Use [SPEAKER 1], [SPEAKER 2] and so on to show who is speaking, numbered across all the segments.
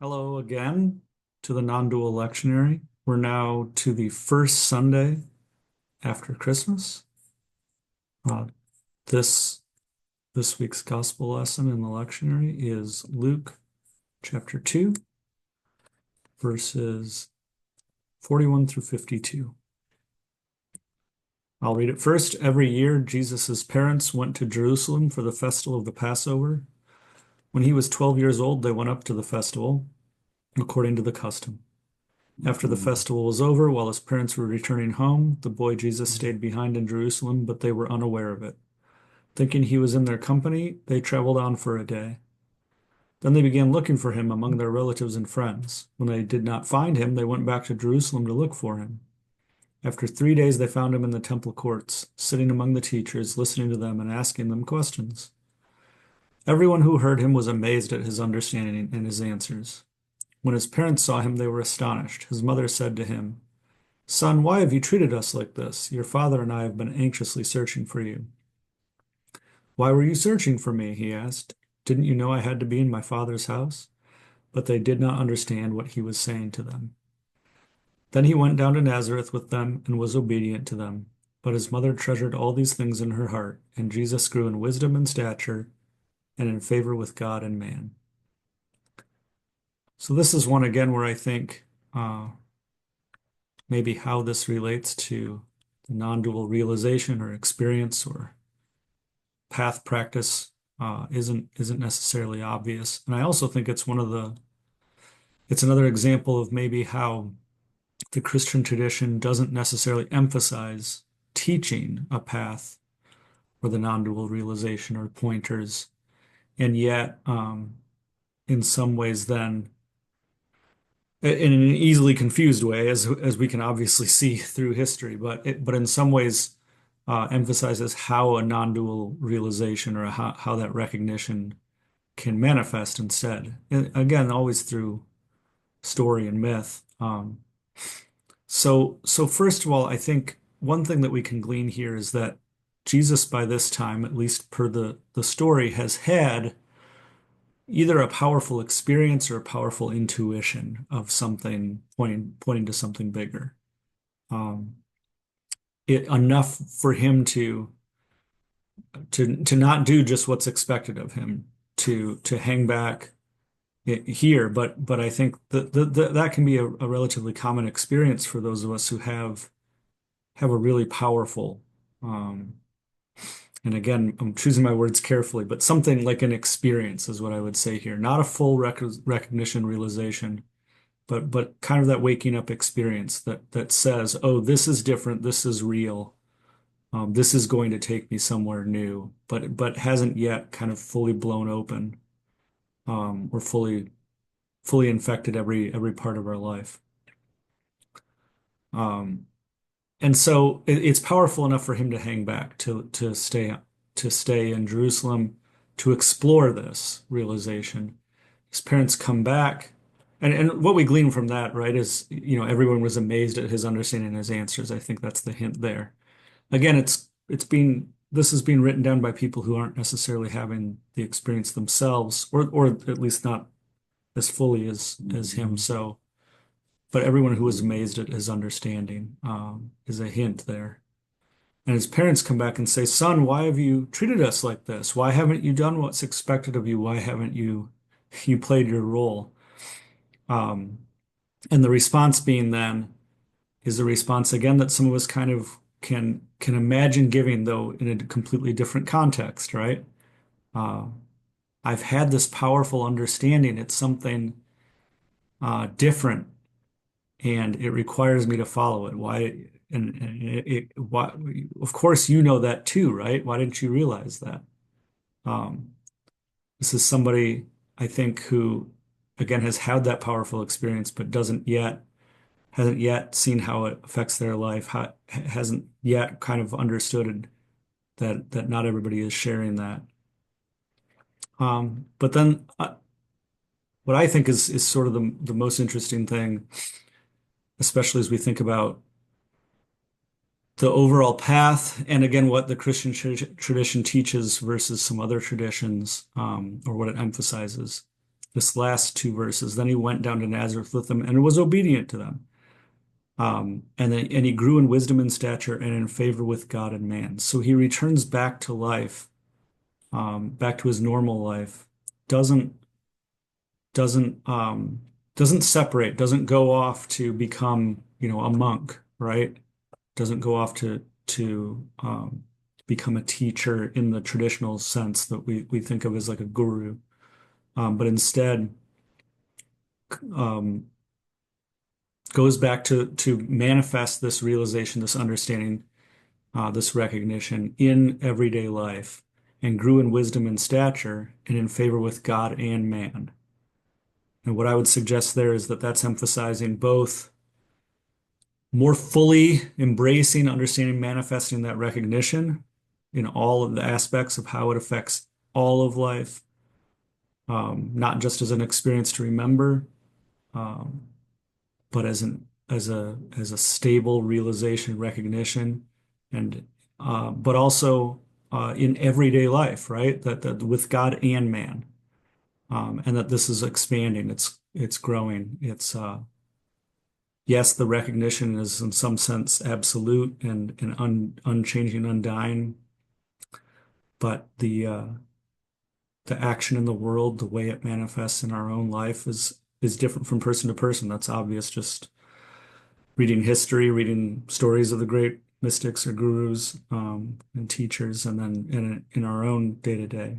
[SPEAKER 1] Hello again to the non-dual lectionary. We're now to the first Sunday after Christmas. Uh, this this week's gospel lesson in the lectionary is Luke chapter 2, verses 41 through 52. I'll read it first. Every year, Jesus' parents went to Jerusalem for the festival of the Passover. When he was 12 years old, they went up to the festival, according to the custom. After the festival was over, while his parents were returning home, the boy Jesus stayed behind in Jerusalem, but they were unaware of it. Thinking he was in their company, they traveled on for a day. Then they began looking for him among their relatives and friends. When they did not find him, they went back to Jerusalem to look for him. After 3 days, they found him in the temple courts, sitting among the teachers, listening to them and asking them questions. Everyone who heard him was amazed at his understanding and his answers. When his parents saw him, they were astonished. His mother said to him, "Son, why have you treated us like this? Your father and I have been anxiously searching for you." "Why were you searching for me?" he asked. "Didn't you know I had to be in my father's house?" But they did not understand what he was saying to them. Then he went down to Nazareth with them and was obedient to them. But his mother treasured all these things in her heart, and Jesus grew in wisdom and stature and in favor with God and man. So this is one again where I think maybe how this relates to the non-dual realization or experience or path practice isn't necessarily obvious. And I also think it's another example of maybe how the Christian tradition doesn't necessarily emphasize teaching a path or the non-dual realization or pointers, and yet in some ways then in an easily confused way, as we can obviously see through history, but in some ways emphasizes how a non-dual realization or how that recognition can manifest instead. And again, always through story and myth. So first of all, I think one thing that we can glean here is that Jesus, by this time, at least per the story, has had either a powerful experience or a powerful intuition of something pointing to something bigger. Um, enough for him to not do just what's expected of him, to hang back here. But I think that can be a relatively common experience for those of us who have a really powerful and again, I'm choosing my words carefully, but something like an experience is what I would say here. Not a full recognition realization, but kind of that waking up experience that says, "Oh, this is different. This is real. This is going to take me somewhere new," but hasn't yet kind of fully blown open or fully infected every part of our life. Um, and so it's powerful enough for him to hang back, to stay in Jerusalem, to explore this realization. His parents come back, and what we glean from that, right, is everyone was amazed at his understanding and his answers. I think that's the hint there. Again, this is being written down by people who aren't necessarily having the experience themselves, or at least not as fully as him. So, but everyone who was amazed at his understanding is a hint there. And his parents come back and say, "Son, why have you treated us like this? Why haven't you done what's expected of you? Why haven't you played your role?" Um, and the response being then is a response again that some of us kind of can imagine giving, though in a completely different context, right? Uh, I've had this powerful understanding. It's something different, and it requires me to follow it. Why? And why? Of course, you know that too, right? Why didn't you realize that? Um, this is somebody I think who, again, has had that powerful experience, but hasn't yet seen how it affects their life, hasn't yet kind of understood that not everybody is sharing that. But then what I think is sort of the most interesting thing, especially as we think about the overall path, and again, what the Christian tradition teaches versus some other traditions, or what it emphasizes, this last two verses. Then he went down to Nazareth with them and was obedient to them. And he grew in wisdom and stature and in favor with God and man. So he returns back to life, back to his normal life. Doesn't doesn't doesn't separate, doesn't go off to become, a monk, right? Doesn't go off to become a teacher in the traditional sense that we think of as like a guru, but instead um, goes back to manifest this realization, this understanding, this recognition in everyday life, and grew in wisdom and stature and in favor with God and man. And what I would suggest there is that that's emphasizing both more fully embracing, understanding, manifesting that recognition in all of the aspects of how it affects all of life, not just as an experience to remember, um, but as a stable realization, recognition, and but also in everyday life, right? That with God and man, and that this is expanding, it's growing, it's yes, the recognition is in some sense absolute and unchanging, undying, but the action in the world, the way it manifests in our own life is different from person to person. That's obvious just reading history, reading stories of the great mystics or gurus, and teachers, and then in our own day to day.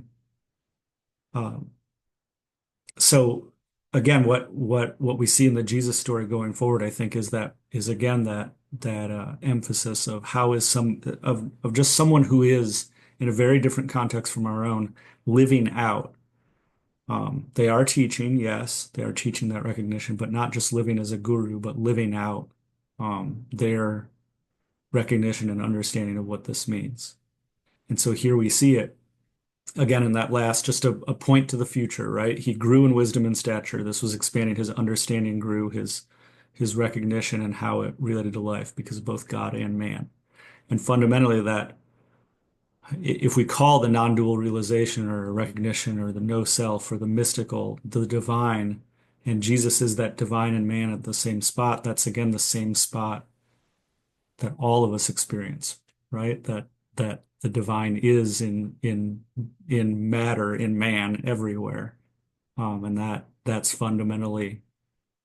[SPEAKER 1] So again, what we see in the Jesus story going forward, I think, is again that emphasis of how is some of just someone who is in a very different context from our own living out. They are teaching, yes, they are teaching that recognition, but not just living as a guru, but living out their recognition and understanding of what this means. And so here we see it again in that last, just a point to the future, right? He grew in wisdom and stature. This was expanding his understanding, grew his recognition and how it related to life because of both God and man. And fundamentally that if we call the non-dual realization or recognition or the no self or the mystical, the divine, and Jesus is that divine and man at the same spot, that's again the same spot that all of us experience, right? That the divine is in matter, in man, everywhere, and that's fundamentally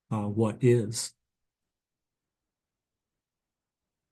[SPEAKER 1] what is.